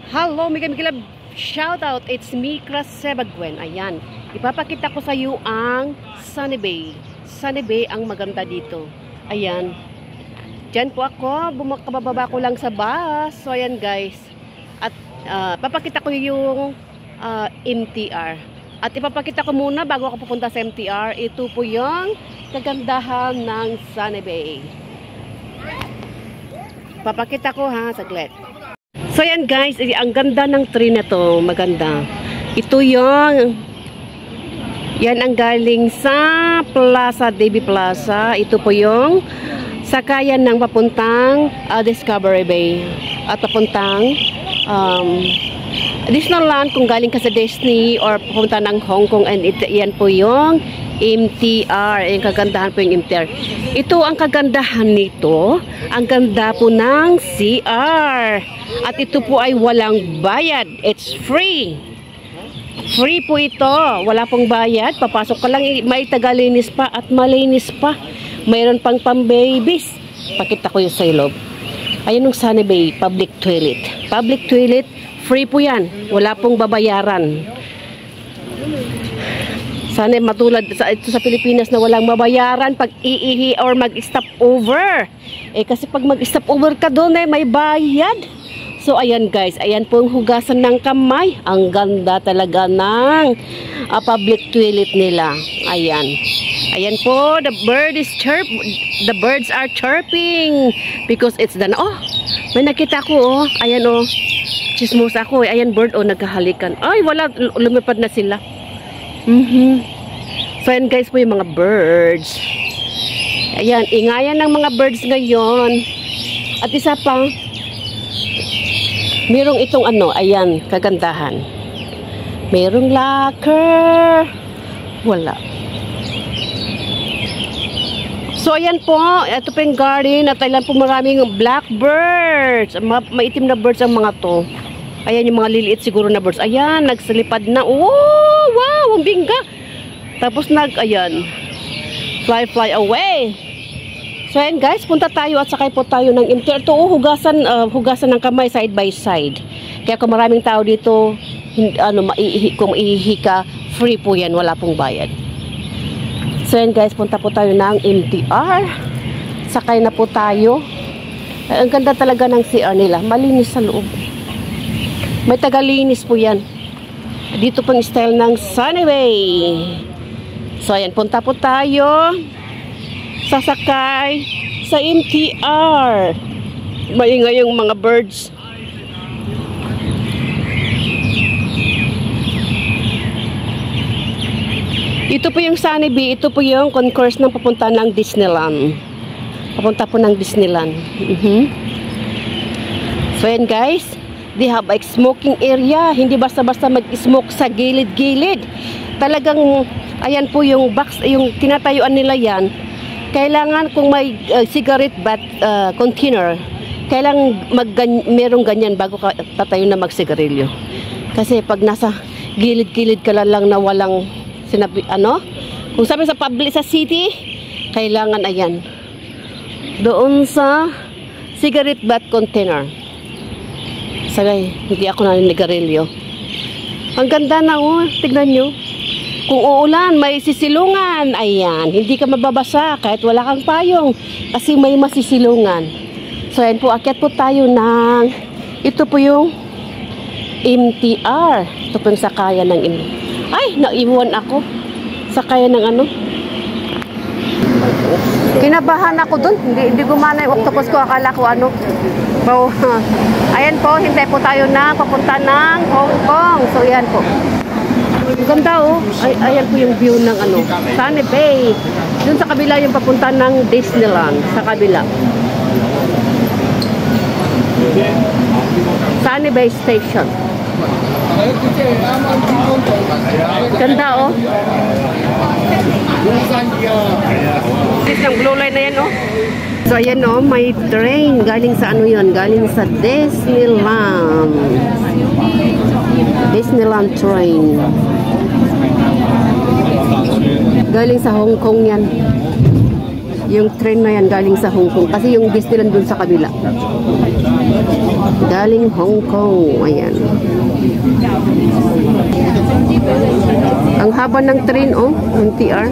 Hello, Mika shout out. It's me, Kras Sebagwen. Ayan. Ipapakita ko sa iyo ang Sunny Bay. Sunny Bay ang maganda dito. Ayan. Diyan po ako. Kabababa ko lang sa bus. So, ayan guys. At papakita ko yung MTR. At ipapakita ko muna bago ako pupunta sa MTR. Ito po yung kagandahan ng Sunny Bay. Papakita ko ha, saglit. So yan guys, ang ganda ng tree na to, maganda. Ito yung, yan ang galing sa Plaza, Davie Plaza. Ito po yung sakayan ng papuntang Discovery Bay. At papuntang Disneyland kung galing ka sa Disney or papunta ng Hong Kong. And yan po yung MTR. Yung kagandahan po yung MTR. Ito ang kagandahan nito. Ang ganda po ng CR. At ito po ay walang bayad. It's free. Free po ito. Wala pong bayad. Papasok ka lang. May tagalinis pa at malinis pa. Mayroon pang pang-babies. Pakita ko yung sa loob. Ayun yung Sunny Bay public toilet. Public toilet, free po yan. Wala pong babayaran. Sana matulad ito sa Pilipinas na walang mabayaran pag iihi or mag-stop over. Kasi pag mag-stop over ka doon may bayad. So ayan guys, ayan po yung hugasan ng kamay. Ang ganda talaga ng public toilet nila. Ayan. Ayan po, the birds are chirping because it's done. Oh, may nakita ko oh. Ayan oh. Chismosa ako eh. Ayan bird oh, nagkahalikan. Ay, wala, lumipad na sila. So ayan guys po yung mga birds. Ayan, ingayan ng mga birds ngayon. At isa pa, merong itong ano, ayan, kagandahan. Merong locker. Wala. So ayan po, ito po yung garden at ayan po maraming blackbirds. Maitim na birds ang mga to. Ayan yung mga liliit siguro na birds. Ayan, nagsalipad na. Oh, wow, ang bingga. Tapos ayan, fly away. So ayan guys, punta tayo at sakay po tayo ng MTR. Ito hugasan ng kamay side by side. Kaya kung maraming tao dito, kung ihihi ka, free po yan, wala pong bayad. So ayan guys, punta po tayo ng MTR. Sakay na po tayo. Ang ganda talaga ng CR nila, malinis sa loob. May tagalinis po yan. Dito pong style ng Sunny Bay. So ayan, punta po tayo. Sasakay sa MTR. Maingay yung mga birds. Ito po yung Sunny Bay. Ito po yung concourse ng papunta ng Disneyland. Papunta po ng Disneyland. So ayan guys, they have a smoking area. Hindi basta-basta mag-smoke sa gilid-gilid. Talagang, ayan po yung box, yung tinatayuan nila yan. Kailangan kung may cigarette container, kailangan merong ganyan bago ka tatayo na magsigarilyo. Kasi pag nasa gilid-gilid ka lang na walang sinabi, kung sabi sa public sa city, kailangan ayan. Doon sa cigarette container. Sagay, hindi ako naninigarilyo. Ang ganda na oh, tignan nyo. Kung uulan, may sisilungan. Ayan, hindi ka mababasa kahit wala kang payong. Kasi may masisilungan. So, ayan po, akyat po tayo ng, ito po yung MTR. Ito po yung sakayan ng ay, naiwan ako. Sakayan ng ano. Kinabahan ako dun. Hindi gumana yung octopus ko. Akala ko ano. So, ayan po, hintay po tayo na papunta ng Hong Kong. So, ayan po. Ganda oh. Ayan po yung view ng ano, Sunny Bay. Doon sa kabila yung papunta ng Disneyland. Sa kabila. Sunny Bay Station. Ganda oh. Sis ng blue line na yan oh. So ayan oh, may train. Galing sa ano yun? Galing sa Disneyland. Disneyland train. Galing sa Hong Kong yan. Yung train na yan galing sa Hong Kong. Kasi yung Disneyland dun sa kabila. Galing Hong Kong. Ayan. Ang haba ng train, oh. MTR.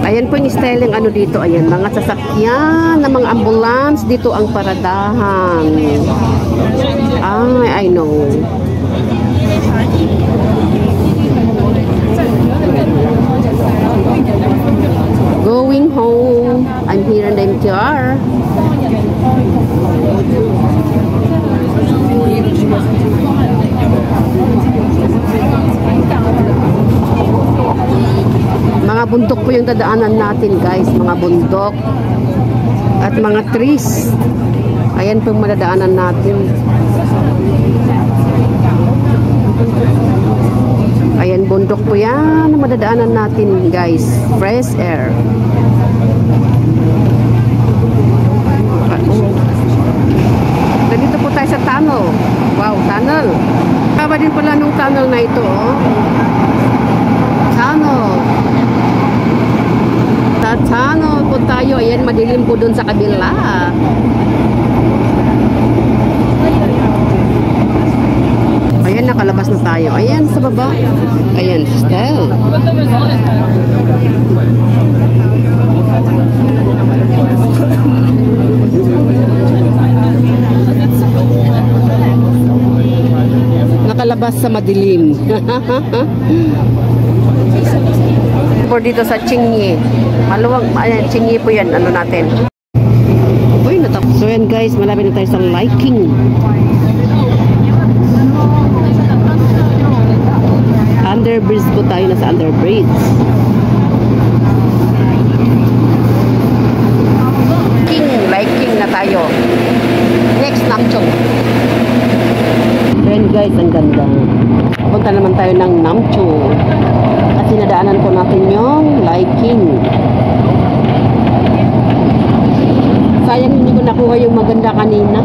Ayan po yung styling ano dito. Ayan, mga sasakyan ng mga ambulance. Dito ang paradahan. I know. Going home. I'm here in the MTR. Mga bundok po yung dadaanan natin, guys. Mga bundok at mga trees. Ayan po yung madadaanan natin. Ayan, bundok po yan ang madadaanan natin, guys. Fresh air. Nandito po tayo sa tunnel. Wow, tunnel. Kaba din pala nung tunnel na ito, oh. Tunnel. Sa tunnel po tayo. Ayan, madilim po dun sa kabila. Ayan, nakalabas na tayo. Ayan, sa baba. Ayan, still. Nakalabas sa madilim. For dito sa Qingyi. Maluwag, ayan, Qingyi po yan. Ano natin? Uy, natapos. So yan guys, malapit na tayo sa Liking. Underbridge po tayo, nasa underbridge. Liking na tayo. Next, Namchong. Then guys, ang ganda. Punta naman tayo ng Namchong. At sinadaanan po natin yung Liking. Sayang hindi ko nakuha yung maganda kanina.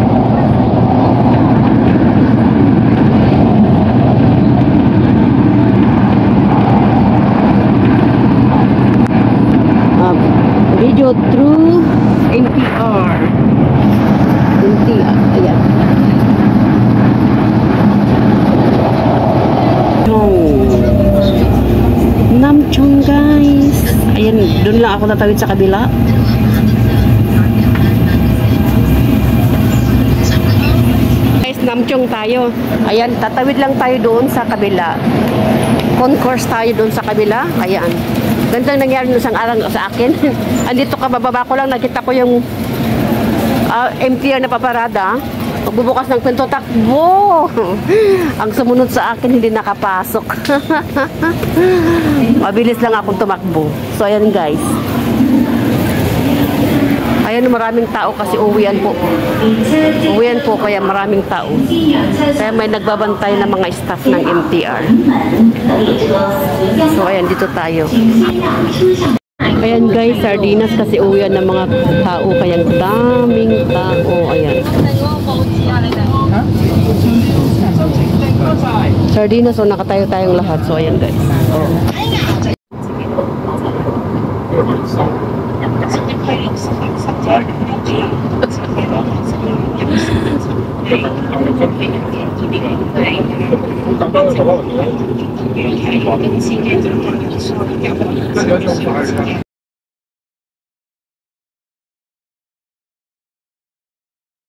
Video through NPR. NPR, ayan. Namchong guys. Ayan, doon lang ako natawid sa kabila. Guys, Namchong tayo. Ayan, tatawid lang tayo doon sa kabila. Concourse tayo doon sa kabila. Ayan. Gandang nangyari nung isang araw sa akin. Andito ka, bababa ko lang, nakita ko yung MTR na paparada. Pagbubukas ng pinto, takbo! Ang sumunod sa akin, hindi nakapasok. Mabilis lang akong tumakbo. So, ayan guys. Ayan, maraming tao kasi uwian po. Uwian po, kaya maraming tao. Kaya may nagbabantay ng mga staff ng MTR. So, ayan, dito tayo. Ayan guys, sardinas kasi uwian ng mga tao. Kaya daming tao. Ayan. Sardinas, so nakatayo tayong lahat. So, ayan guys.